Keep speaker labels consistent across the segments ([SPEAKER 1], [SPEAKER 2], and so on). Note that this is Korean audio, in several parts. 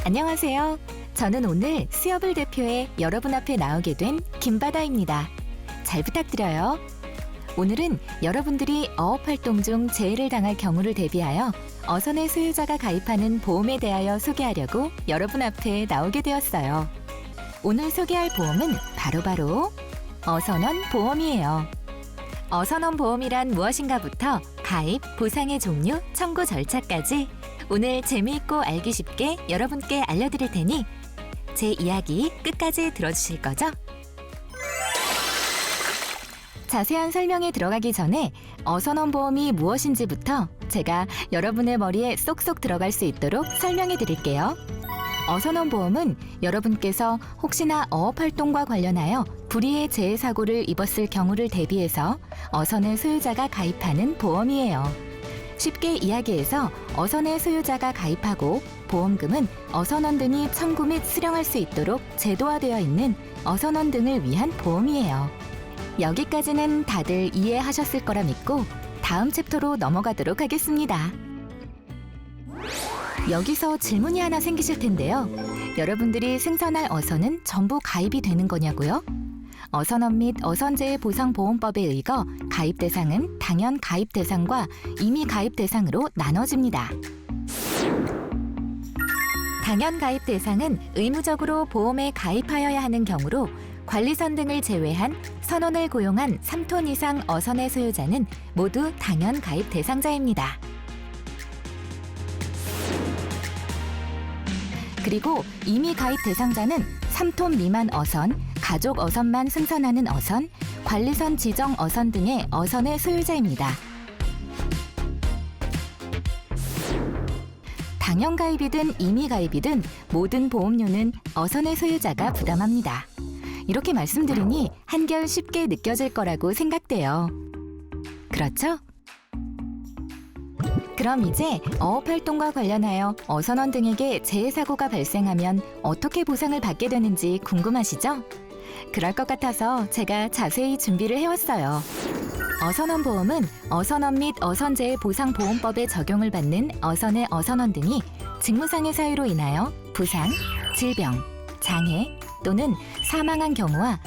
[SPEAKER 1] 안녕하세요. 저는 오늘 수협을 대표해 여러분 앞에 나오게 된 김바다입니다. 잘 부탁드려요. 오늘은 여러분들이 어업활동 중 재해를 당할 경우를 대비하여 어선의 소유자가 가입하는 보험에 대하여 소개하려고 여러분 앞에 나오게 되었어요. 오늘 소개할 보험은 바로 어선원 보험이에요. 어선원 보험이란 무엇인가부터 가입, 보상의 종류, 청구 절차까지 오늘 재미있고 알기 쉽게 여러분께 알려드릴 테니 제 이야기 끝까지 들어주실 거죠? 자세한 설명에 들어가기 전에 어선원 보험이 무엇인지부터 제가 여러분의 머리에 쏙쏙 들어갈 수 있도록 설명해 드릴게요. 어선원 보험은 여러분께서 혹시나 어업활동과 관련하여 불의의 재해 사고를 입었을 경우를 대비해서 어선의 소유자가 가입하는 보험이에요. 쉽게 이야기해서 어선의 소유자가 가입하고 보험금은 어선원 등이 청구 및 수령할 수 있도록 제도화되어 있는 어선원 등을 위한 보험이에요. 여기까지는 다들 이해하셨을 거라 믿고 다음 챕터로 넘어가도록 하겠습니다. 여기서 질문이 하나 생기실 텐데요. 여러분들이 승선할 어선은 전부 가입이 되는 거냐고요? 어선원 및 어선재해 보상보험법에 의거 가입 대상은 당연 가입 대상과 임의 가입 대상으로 나눠집니다. 당연 가입 대상은 의무적으로 보험에 가입하여야 하는 경우로 관리선 등을 제외한 선원을 고용한 3톤 이상 어선의 소유자는 모두 당연 가입 대상자입니다. 그리고 임의 가입 대상자는 3톤 미만 어선, 가족 어선만 승선하는 어선, 관리선 지정 어선 등의 어선의 소유자입니다. 당연 가입이든 임의 가입이든 모든 보험료는 어선의 소유자가 부담합니다. 이렇게 말씀드리니 한결 쉽게 느껴질 거라고 생각돼요. 그렇죠? 그럼 이제 어업활동과 관련하여 어선원 등에게 재해 사고가 발생하면 어떻게 보상을 받게 되는지 궁금하시죠? 그럴 것 같아서 제가 자세히 준비를 해왔어요. 어선원 보험은 어선원 및 어선재해 보상보험법에 적용을 받는 어선의 어선원 등이 직무상의 사유로 인하여 부상, 질병, 장애 또는 사망한 경우와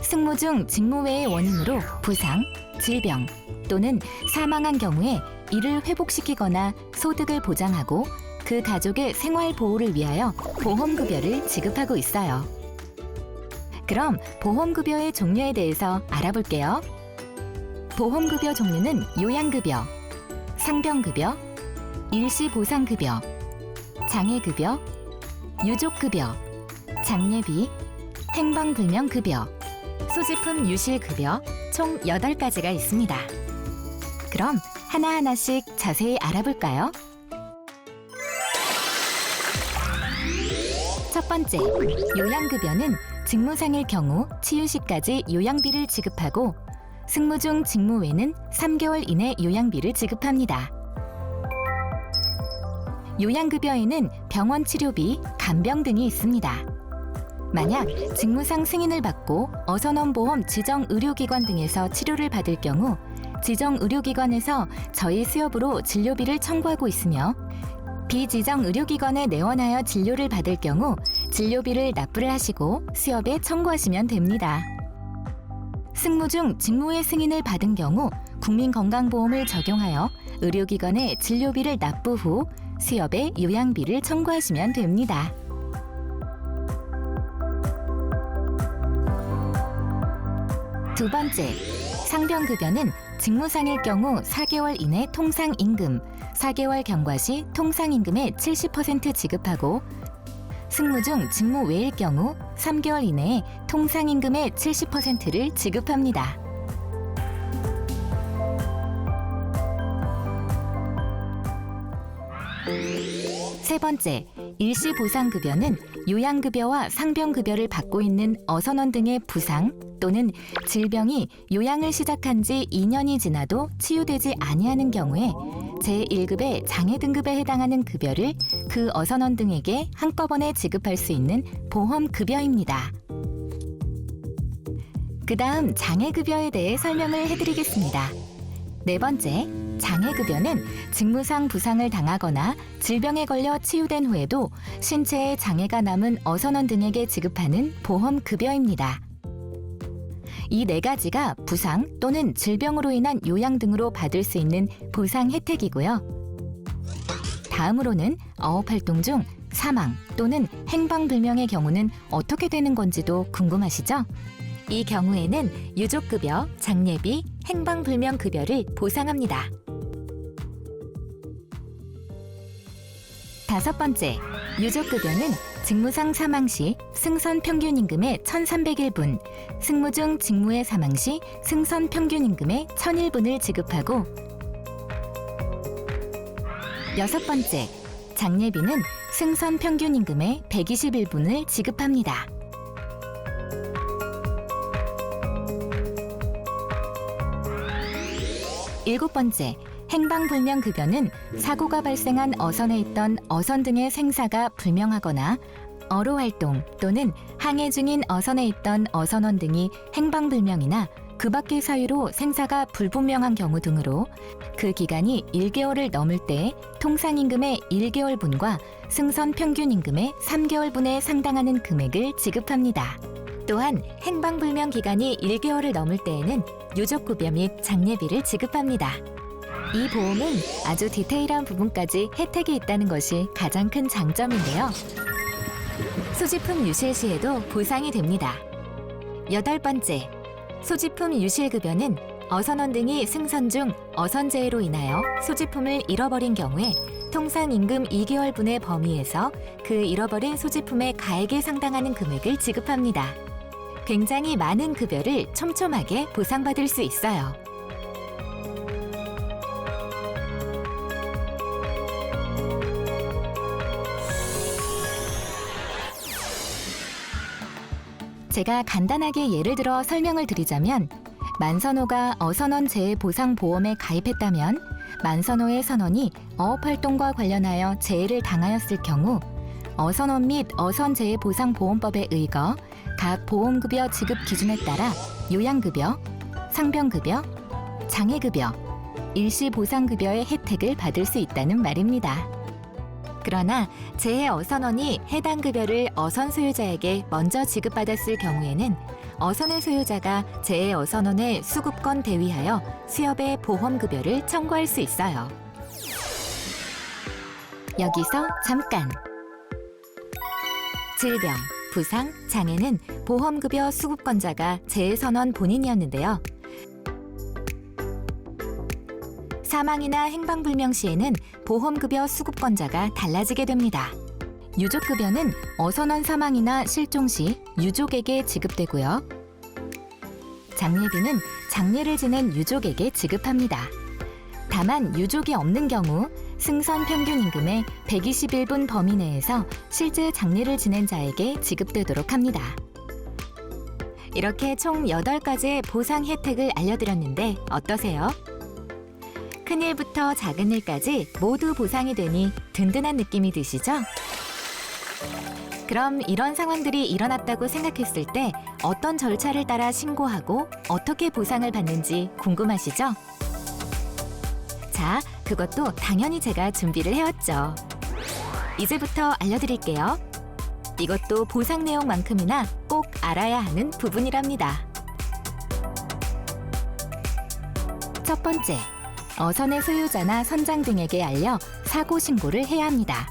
[SPEAKER 1] 승무 중 직무 외의 원인으로 부상, 질병 또는 사망한 경우에 이를 회복시키거나 소득을 보장하고 그 가족의 생활 보호를 위하여 보험급여를 지급하고 있어요. 그럼 보험급여의 종류에 대해서 알아볼게요. 보험급여 종류는 요양급여, 상병급여, 일시보상급여, 장애급여, 유족급여, 장례비, 행방불명급여, 소지품 유실급여 총 8가지가 있습니다. 그럼 하나하나씩 자세히 알아볼까요? 첫 번째, 요양급여는 직무상일 경우 치유 시까지 요양비를 지급하고 승무 중 직무 외는 3개월 이내 요양비를 지급합니다. 요양급여에는 병원 치료비, 간병 등이 있습니다. 만약 직무상 승인을 받고 어선원 보험 지정 의료기관 등에서 치료를 받을 경우 지정 의료기관에서 저희 수협으로 진료비를 청구하고 있으며 비지정 의료기관에 내원하여 진료를 받을 경우 진료비를 납부를 하시고 수협에 청구하시면 됩니다. 승무 중 직무의 승인을 받은 경우 국민건강보험을 적용하여 의료기관에 진료비를 납부 후 수협에 요양비를 청구하시면 됩니다. 두 번째, 상병급여는 직무상일 경우 4개월 이내 통상임금, 4개월 경과 시 통상임금의 70% 지급하고 승무 중 직무 외일 경우 3개월 이내에 통상임금의 70%를 지급합니다. 세 번째, 일시보상급여는 요양급여와 상병급여를 받고 있는 어선원 등의 부상 또는 질병이 요양을 시작한 지 2년이 지나도 치유되지 아니하는 경우에 제1급의 장애 등급에 해당하는 급여를 그 어선원 등에게 한꺼번에 지급할 수 있는 보험급여입니다. 그 다음 장애급여에 대해 설명을 해드리겠습니다. 네 번째, 장애급여는 직무상 부상을 당하거나 질병에 걸려 치유된 후에도 신체에 장애가 남은 어선원 등에게 지급하는 보험급여입니다. 이 네 가지가 부상 또는 질병으로 인한 요양 등으로 받을 수 있는 보상 혜택이고요. 다음으로는 어업활동 중 사망 또는 행방불명의 경우는 어떻게 되는 건지도 궁금하시죠? 이 경우에는 유족급여, 장례비, 행방불명급여를 보상합니다. 5번째, 유족급여는 직무상 사망 시 승선 평균임금의 1,300일분, 승무 중 직무의 사망 시 승선 평균임금의 1,000일분을 지급하고 6번째, 장례비는 승선 평균임금의 120일분을 지급합니다. 7번째, 행방불명급여는 사고가 발생한 어선에 있던 어선 등의 생사가 불명하거나 어로활동 또는 항해 중인 어선에 있던 어선원 등이 행방불명이나 그 밖의 사유로 생사가 불분명한 경우 등으로 그 기간이 1개월을 넘을 때 통상임금의 1개월분과 승선 평균임금의 3개월분에 상당하는 금액을 지급합니다. 또한 행방불명 기간이 1개월을 넘을 때에는 유족급여 및 장례비를 지급합니다. 이 보험은 아주 디테일한 부분까지 혜택이 있다는 것이 가장 큰 장점인데요. 소지품 유실 시에도 보상이 됩니다. 8번째, 소지품 유실급여는 어선원 등이 승선 중 어선재해로 인하여 소지품을 잃어버린 경우에 통상임금 2개월분의 범위에서 그 잃어버린 소지품의 가액에 상당하는 금액을 지급합니다. 굉장히 많은 급여를 촘촘하게 보상받을 수 있어요. 제가 간단하게 예를 들어 설명을 드리자면 만선호가 어선원 재해보상보험에 가입했다면 만선호의 선원이 어업활동과 관련하여 재해를 당하였을 경우 어선원 및 어선재해보상보험법에 의거 각 보험급여 지급 기준에 따라 요양급여, 상병급여, 장애급여, 일시보상급여의 혜택을 받을 수 있다는 말입니다. 그러나 재해 어선원이 해당 급여를 어선 소유자에게 먼저 지급받았을 경우에는 어선의 소유자가 재해 어선원의 수급권 대위하여 수협의 보험급여를 청구할 수 있어요. 여기서 잠깐! 질병, 부상, 장애는 보험급여 수급권자가 재해선원 본인이었는데요. 사망이나 행방불명 시에는 보험급여 수급권자가 달라지게 됩니다. 유족급여는 어선원 사망이나 실종 시 유족에게 지급되고요. 장례비는 장례를 지낸 유족에게 지급합니다. 다만 유족이 없는 경우 승선 평균임금의 120일분 범위 내에서 실제 장례를 지낸 자에게 지급되도록 합니다. 이렇게 총 8가지의 보상 혜택을 알려드렸는데 어떠세요? 큰일부터 작은 일까지 모두 보상이 되니 든든한 느낌이 드시죠? 그럼 이런 상황들이 일어났다고 생각했을 때 어떤 절차를 따라 신고하고 어떻게 보상을 받는지 궁금하시죠? 자, 그것도 당연히 제가 준비를 해왔죠. 이제부터 알려드릴게요. 이것도 보상 내용만큼이나 꼭 알아야 하는 부분이랍니다. 첫 번째, 어선의 소유자나 선장 등에게 알려 사고 신고를 해야 합니다.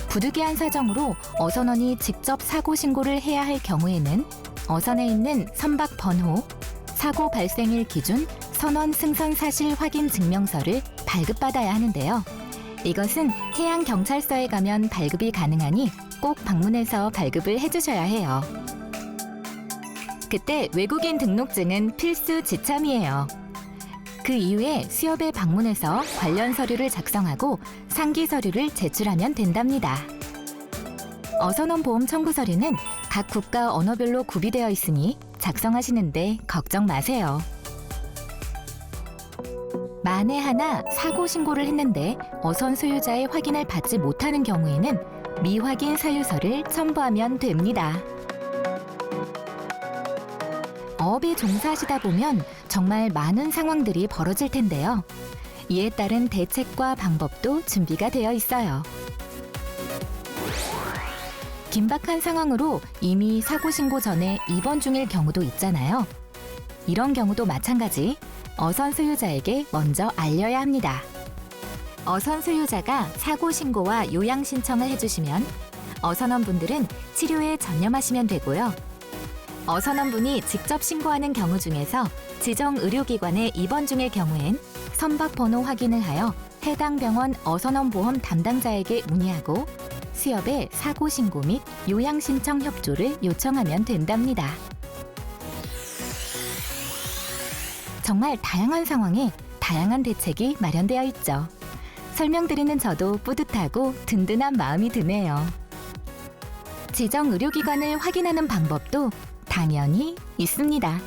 [SPEAKER 1] 부득이한 사정으로 어선원이 직접 사고 신고를 해야 할 경우에는 어선에 있는 선박 번호, 사고 발생일 기준, 선원 승선 사실 확인 증명서를 발급받아야 하는데요. 이것은 해양경찰서에 가면 발급이 가능하니 꼭 방문해서 발급을 해주셔야 해요. 그때 외국인 등록증은 필수 지참이에요. 그 이후에 수협에 방문해서 관련 서류를 작성하고 상기 서류를 제출하면 된답니다. 어선원 보험 청구 서류는 각 국가 언어별로 구비되어 있으니 작성하시는데 걱정 마세요. 만에 하나 사고 신고를 했는데 어선 소유자의 확인을 받지 못하는 경우에는 미확인 사유서를 첨부하면 됩니다. 어업에 종사하시다 보면 정말 많은 상황들이 벌어질 텐데요. 이에 따른 대책과 방법도 준비가 되어 있어요. 긴박한 상황으로 이미 사고 신고 전에 입원 중일 경우도 있잖아요. 이런 경우도 마찬가지 어선 소유자에게 먼저 알려야 합니다. 어선 소유자가 사고 신고와 요양 신청을 해주시면 어선원분들은 치료에 전념하시면 되고요. 어선원분이 직접 신고하는 경우 중에서 지정 의료기관에 입원 중일 경우엔 선박번호 확인을 하여 해당 병원 어선원보험 담당자에게 문의하고 수협에 사고 신고 및 요양 신청 협조를 요청하면 된답니다. 정말 다양한 상황에 다양한 대책이 마련되어 있죠. 설명드리는 저도 뿌듯하고 든든한 마음이 드네요. 지정 의료기관을 확인하는 방법도 당연히 있습니다.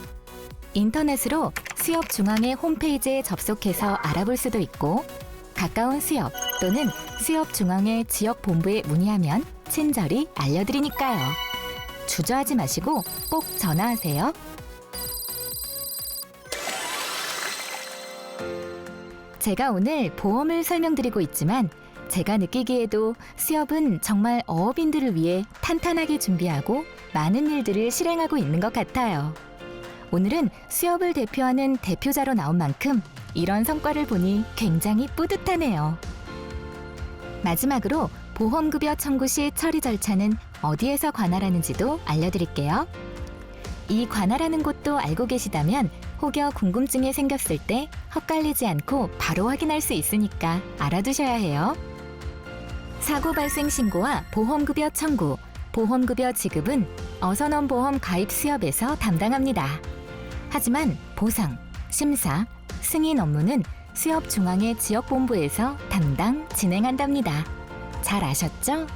[SPEAKER 1] 인터넷으로 수협 중앙회 홈페이지에 접속해서 알아볼 수도 있고 가까운 수협 또는 수협 중앙회 지역 본부에 문의하면 친절히 알려드리니까요. 주저하지 마시고 꼭 전화하세요. 제가 오늘 보험을 설명드리고 있지만 제가 느끼기에도 수협은 정말 어업인들을 위해 탄탄하게 준비하고 많은 일들을 실행하고 있는 것 같아요. 오늘은 수협을 대표하는 대표자로 나온 만큼 이런 성과를 보니 굉장히 뿌듯하네요. 마지막으로 보험급여 청구 시 처리 절차는 어디에서 관할하는지도 알려드릴게요. 이 관할하는 곳도 알고 계시다면 혹여 궁금증이 생겼을 때 헛갈리지 않고 바로 확인할 수 있으니까 알아두셔야 해요. 사고 발생 신고와 보험급여 청구, 보험급여 지급은 어선원보험 가입 수협에서 담당합니다. 하지만 보상, 심사, 승인 업무는 수협 중앙회 지역본부에서 담당 진행한답니다. 잘 아셨죠?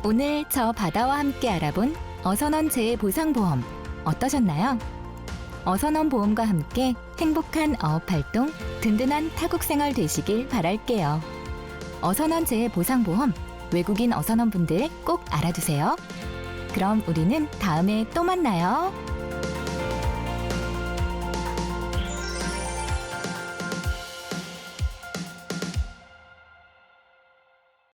[SPEAKER 1] 오늘 저 바다와 함께 알아본 어선원 재해보상보험 어떠셨나요? 어선원 보험과 함께 행복한 어업활동, 든든한 타국생활 되시길 바랄게요. 어선원 재해보상보험, 외국인 어선원분들 꼭 알아두세요. 그럼 우리는 다음에 또 만나요.